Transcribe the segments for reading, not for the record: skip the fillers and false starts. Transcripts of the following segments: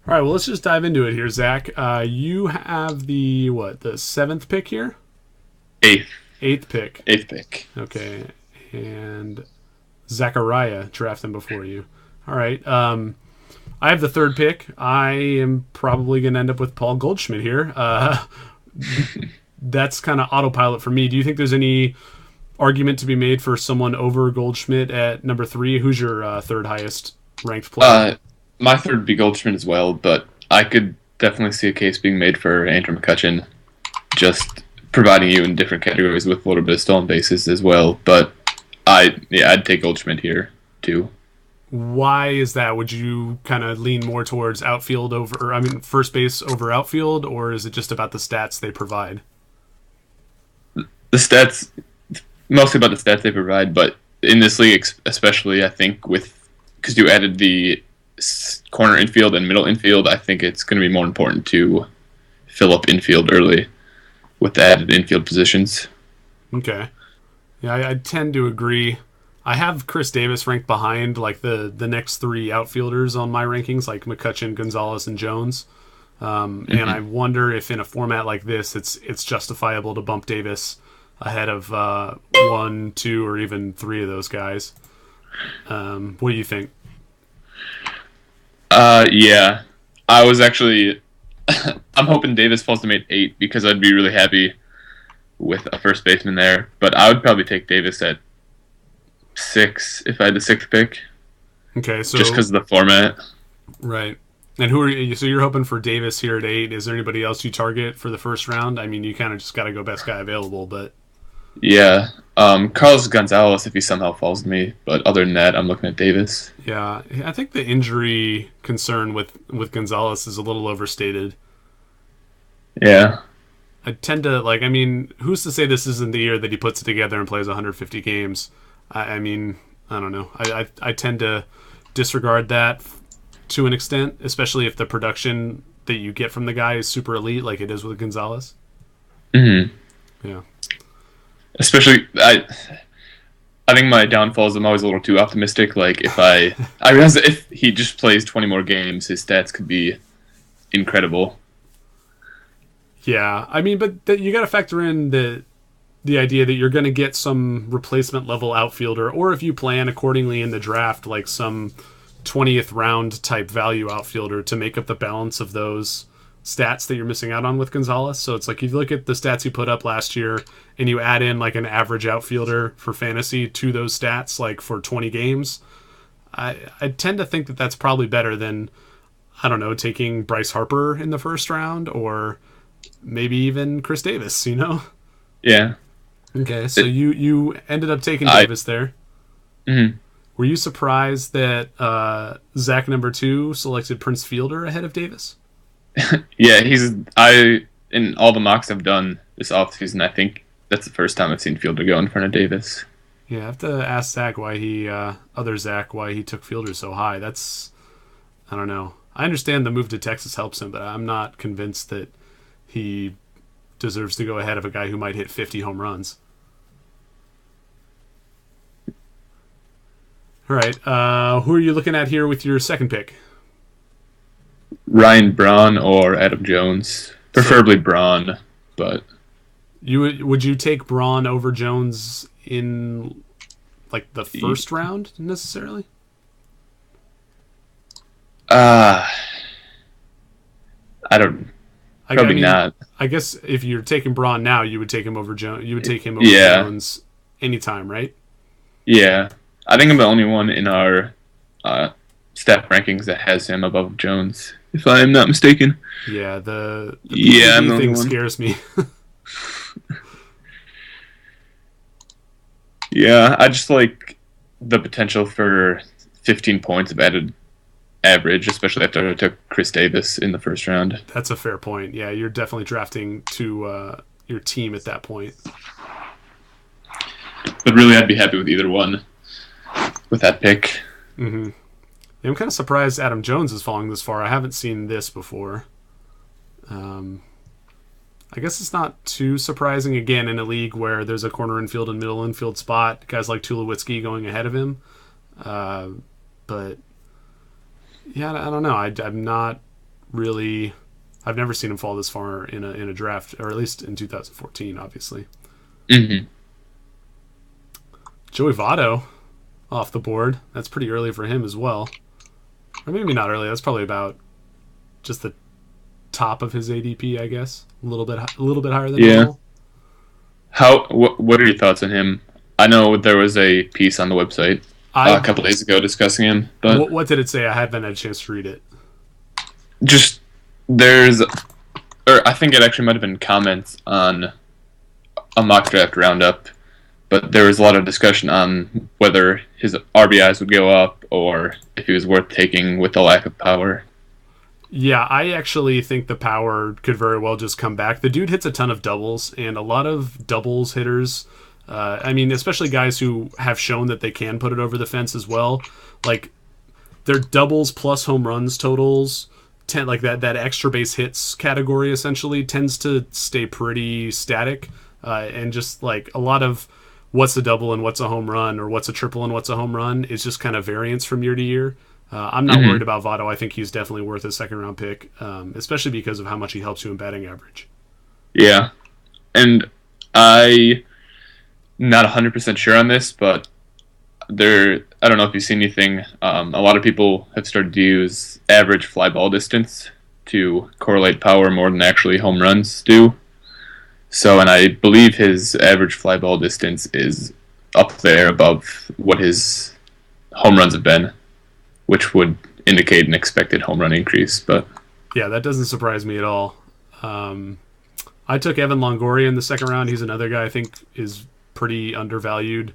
All right, well, let's just dive into it here, Zach. You have the seventh pick here? Eighth, Eighth pick. eighth pick. Okay, and Zachariah drafting before you. All right, I have the third pick. I am probably going to end up with Paul Goldschmidt here. That's kind of autopilot for me. Do you think there's any argument to be made for someone over Goldschmidt at number three? Who's your third highest ranked player? My third would be Goldschmidt as well, but I could definitely see a case being made for Andrew McCutcheon, just providing you in different categories with a little bit of stolen bases as well. But I'd take Goldschmidt here too. Why is that? Would you kind of lean more towards outfield over, I mean, first base over outfield, or is it just about the stats they provide? The stats, mostly about the stats they provide, but in this league especially, I think because you added the corner infield and middle infield, I think it's going to be more important to fill up infield early with the added infield positions. Okay. Yeah, I tend to agree. I have Chris Davis ranked behind like the next three outfielders on my rankings, like McCutcheon, Gonzalez, and Jones. And I wonder if in a format like this, it's justifiable to bump Davis ahead of one, two, or even three of those guys. What do you think? Yeah. I was actually I'm hoping Davis falls to mate 8 because I'd be really happy with a first baseman there. But I would probably take Davis at 6 if I had the sixth pick, Okay, so just because of the format. right. And who are you? So you're hoping for Davis here at 8. Is there anybody else you target for the first round? I mean, you kind of just got to go best guy available, but Yeah. Carlos Gonzalez if he somehow falls to me, but other than that, I'm looking at Davis. yeah, I think the injury concern with Gonzalez is a little overstated. Yeah. I tend to like. I mean, who's to say this isn't the year that he puts it together and plays 150 games? I mean, I don't know. I tend to disregard that to an extent, especially if the production that you get from the guy is super elite, like it is with Gonzalez. hmm Yeah. Especially, I think my downfall is I'm always a little too optimistic. Like I realize that if he just plays 20 more games, his stats could be incredible. Yeah, I mean, but you got to factor in the idea that you're going to get some replacement level outfielder, or if you plan accordingly in the draft, like some 20th round type value outfielder to make up the balance of those stats that you're missing out on with Gonzalez. So it's like you look at the stats he put up last year and you add in like an average outfielder for fantasy to those stats, like for 20 games. I tend to think that that's probably better than, I don't know, taking Bryce Harper in the first round or maybe even Chris Davis, you know? Yeah. Okay, so you ended up taking I Davis there. mhm. Were you surprised that Zach number 2 selected Prince Fielder ahead of Davis? Yeah, I in all the mocks I've done this offseason, I think that's the first time I've seen Fielder go in front of Davis. Yeah, I have to ask Zach why other Zach, why he took Fielder so high. I don't know. I understand the move to Texas helps him, but I'm not convinced that he deserves to go ahead of a guy who might hit 50 home runs. All right, who are you looking at here with your second pick? Ryan Braun or Adam Jones, So preferably Braun, but would you take Braun over Jones in like the first round necessarily? uh I don't I probably mean, not. I guess if you're taking Braun now, you would take him over Jones. You would take him over Yeah, Jones anytime, right? yeah. I think I'm the only one in our uh, staff rankings that has him above Jones, if I am not mistaken. Yeah, the Yeah, I'm BBB the only thing one. scares me. Yeah, I just like the potential for 15 points of added average, especially after I took Chris Davis in the first round. That's a fair point. Yeah, you're definitely drafting to your team at that point. But really, I'd be happy with either one with that pick. hmm I'm kind of surprised Adam Jones is falling this far. I haven't seen this before. Um, I guess it's not too surprising again in a league where there's a corner infield and middle infield spot. Guys like Tulowitzki going ahead of him. Uh, but yeah, I don't know. I'm not really. I've never seen him fall this far in a draft, or at least in 2014, obviously. Mm-hmm. Joey Votto off the board. That's pretty early for him as well. Or maybe not early. That's probably about just the top of his ADP, I guess. A little bit higher than normal. What are your thoughts on him? I know there was a piece on the website a couple days ago discussing him, but what did it say? I haven't had a chance to read it. Just I think it actually might have been comments on a mock draft roundup, but there was a lot of discussion on whether his RBIs would go up or if he was worth taking with the lack of power. Yeah, I actually think the power could very well just come back. The dude hits a ton of doubles, and a lot of doubles hitters, especially guys who have shown that they can put it over the fence as well, like their doubles plus home runs totals, like that extra base hits category essentially tends to stay pretty static, and just like a lot of what's a double and what's a home run, or what's a triple and what's a home run is just kind of variance from year to year. I'm not worried about Votto. I think he's definitely worth a second-round pick, especially because of how much he helps you in batting average. Yeah, and I'm not 100% sure on this, but I don't know if you've seen anything. A lot of people have started to use average fly ball distance to correlate power more than actually home runs do. So, and I believe his average fly ball distance is up there above what his home runs have been, which would indicate an expected home run increase. But yeah, that doesn't surprise me at all. I took Evan Longoria in the second round. He's another guy I think is pretty undervalued.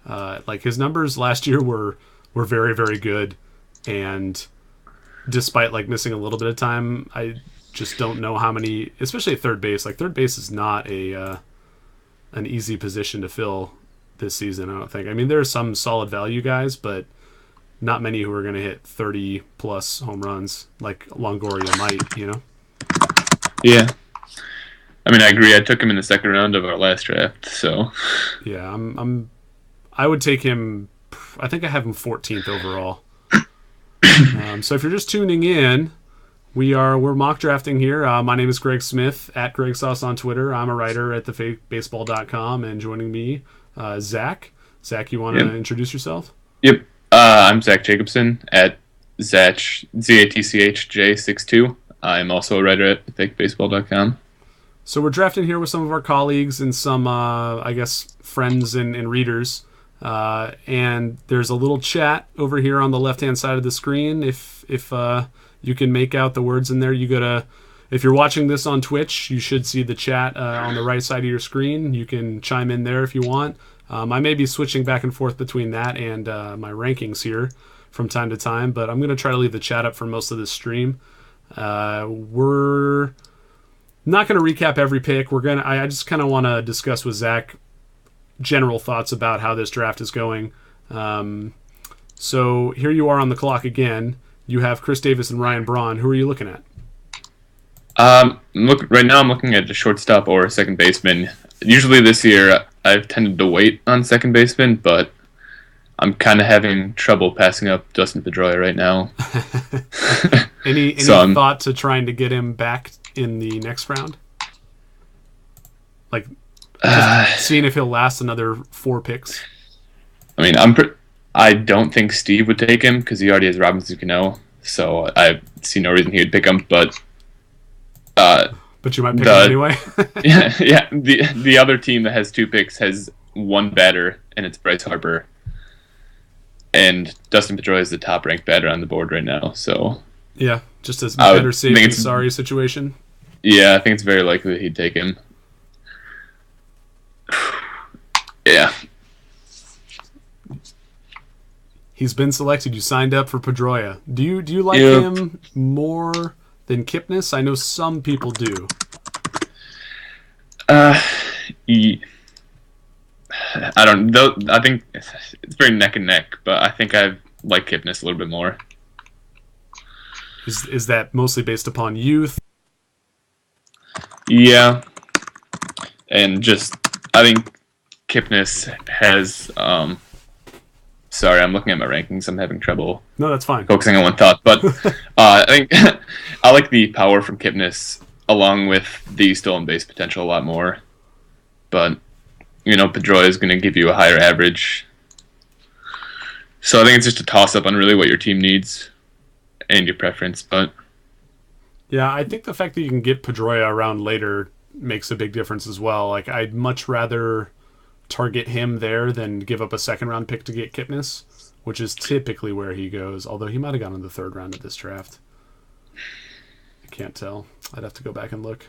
Like his numbers last year were very, very good, and despite like missing a little bit of time, I just don't know how many, especially at third base. Like third base is not an easy position to fill this season, I don't think. I mean, there are some solid value guys, but not many who are going to hit 30 plus home runs like Longoria might, you know? Yeah. I mean, I agree. I took him in the second round of our last draft, so. Yeah, I would take him. I think I have him 14th overall. So if you're just tuning in, we're mock drafting here. My name is Greg Smith at Greg Sauce on Twitter. I'm a writer at theFakeBaseball.com, and joining me, Zach. Zach, you want to introduce yourself? Yep. I'm Zach Jacobson at ZATCHJ62. I'm also a writer at TheFakeBaseball.com. So we're drafting here with some of our colleagues and some, I guess, friends and readers. And there's a little chat over here on the left-hand side of the screen. If you can make out the words in there, if you're watching this on Twitch, you should see the chat on the right side of your screen. You can chime in there if you want. I may be switching back and forth between that and my rankings here from time to time, but I'm going to try to leave the chat up for most of this stream. We're not going to recap every pick. I just kind of want to discuss with Zach general thoughts about how this draft is going. So here you are on the clock again. You have Chris Davis and Ryan Braun. Who are you looking at? Right now I'm looking at a shortstop or a second baseman. Usually this year I've tended to wait on second baseman, but I'm kind of having trouble passing up Dustin Pedroia right now. Any thought to trying to get him back in the next round? Like seeing if he'll last another 4 picks? I mean, I don't think Steve would take him because he already has Robinson Cano, so I see no reason he would pick him. But you might pick him anyway. yeah. The other team that has 2 picks has 1 batter, and it's Bryce Harper. And Dustin Pedroia is the top-ranked batter on the board right now. So yeah, just a better safe than sorry situation. Yeah, I think it's very likely that he'd take him. Yeah. He's been selected. You signed up for Pedroia. Do you like him more than Kipnis? I know some people do. I don't know. I think it's very neck and neck, but I think I like Kipnis a little bit more. Is that mostly based upon youth? Yeah. And just, I think Kipnis has Sorry, I'm looking at my rankings. I'm having trouble No, that's fine. focusing on one thought. But I think I like the power from Kipnis along with the stolen base potential a lot more. But, Pedroia is going to give you a higher average. So I think it's just a toss-up on really what your team needs and your preference. But yeah, I think the fact that you can get Pedroia around later makes a big difference as well. Like, I'd much rather target him there than give up a second-round pick to get Kipnis, which is typically where he goes, although he might have gone in the third round of this draft. I can't tell. I'd have to go back and look.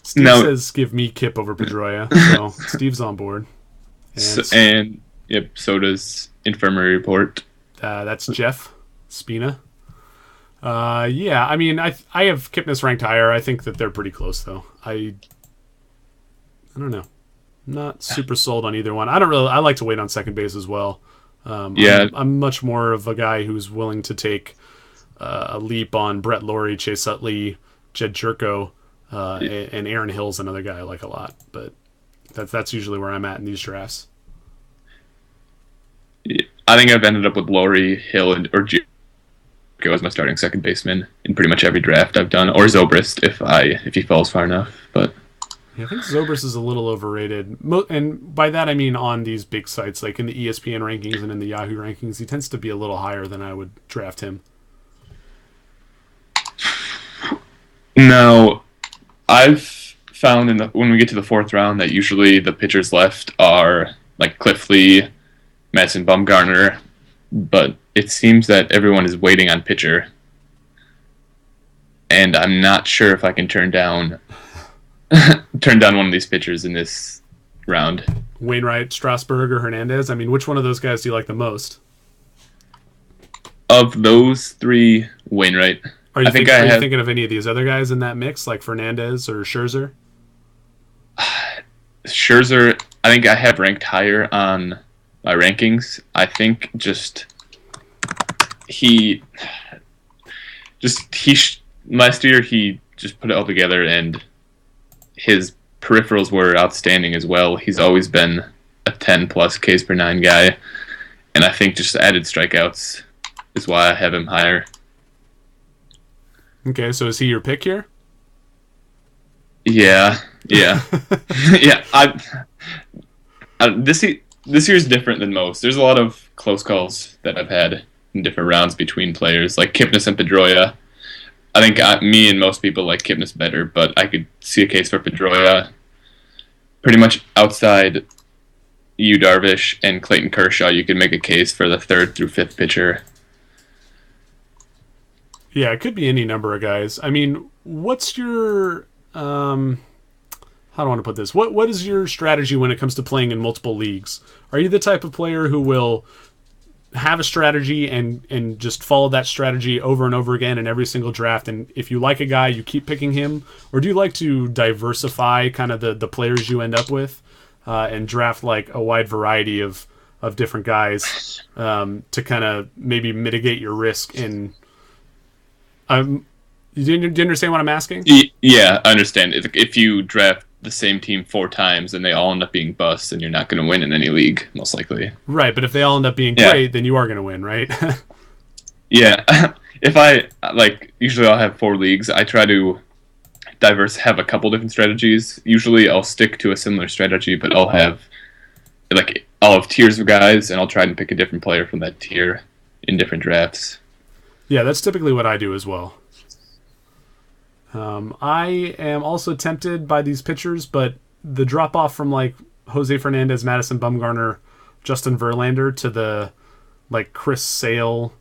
Steve says give me Kip over Pedroia, so Steve's on board. And so does Infirmary Report. That's Jeff Spina. Yeah, I mean, I have Kipnis ranked higher. I think that they're pretty close, though. I don't know. I'm not super sold on either one. I like to wait on second base as well. I'm much more of a guy who's willing to take a leap on Brett Laurie, Chase Utley, Jed Jerko, and Aaron Hill's another guy I like a lot. But that's usually where I'm at in these drafts. I think I've ended up with Laurie, Hill, or Jerko as my starting second baseman in pretty much every draft I've done, or Zobrist if he falls far enough. But yeah, I think Zobrist is a little overrated, and by that I mean on these big sites like in the ESPN rankings and in the Yahoo rankings, he tends to be a little higher than I would draft him. No, I've found when we get to the fourth round that usually the pitchers left are like Cliff Lee, Madison Bumgarner, but it seems that everyone is waiting on pitcher, and I'm not sure if I can turn down one of these pitchers in this round. Wainwright, Strasburg, or Hernandez? I mean, which one of those guys do you like the most? Of those three, Wainwright. Are you thinking of any of these other guys in that mix, like Fernandez or Scherzer? Scherzer, I think I have ranked higher on my rankings. I think last year he just put it all together, and his peripherals were outstanding as well. He's always been a 10 plus Ks per 9 guy, and I think just added strikeouts is why I have him higher. Okay, so is he your pick here? Yeah. Yeah. This year is different than most. There's a lot of close calls that I've had in different rounds between players, like Kipnis and Pedroia. I think me and most people like Kipnis better, but I could see a case for Pedroia. Pretty much outside Yu Darvish and Clayton Kershaw, you could make a case for the third through fifth pitcher. Yeah, it could be any number of guys. I mean, what's your how do I want to put this? What is your strategy when it comes to playing in multiple leagues? Are you the type of player who will have a strategy and just follow that strategy over and over again in every single draft, and if you like a guy, you keep picking him? Or do you like to diversify kind of the players you end up with and draft like a wide variety of different guys to kind of maybe mitigate your risk in... do you understand what I'm asking? Yeah, I understand. If you draft the same team 4 times and they all end up being busts, then you're not going to win in any league, most likely. Right, but if they all end up being great, then you are going to win, right? Yeah. Usually I'll have 4 leagues. I try to have a couple different strategies. Usually I'll stick to a similar strategy, but I'll have tiers of guys, and I'll try and pick a different player from that tier in different drafts. Yeah, that's typically what I do as well. I am also tempted by these pitchers, but the drop-off from like Jose Fernandez, Madison Bumgarner, Justin Verlander to the like Chris Sale,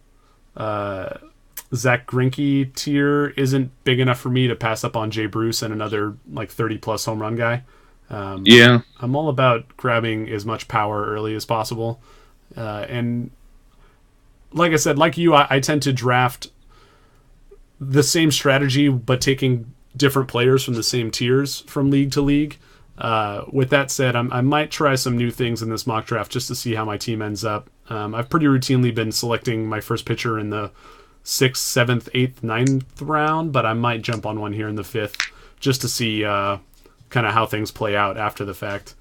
Zach Greinke tier isn't big enough for me to pass up on Jay Bruce and another like 30-plus home run guy. I'm all about grabbing as much power early as possible. And like I said, like you, I tend to draft the same strategy, but taking different players from the same tiers from league to league. With that said, I might try some new things in this mock draft just to see how my team ends up. I've pretty routinely been selecting my first pitcher in the 6th, 7th, 8th, 9th round, but I might jump on one here in the 5th just to see kind of how things play out after the fact.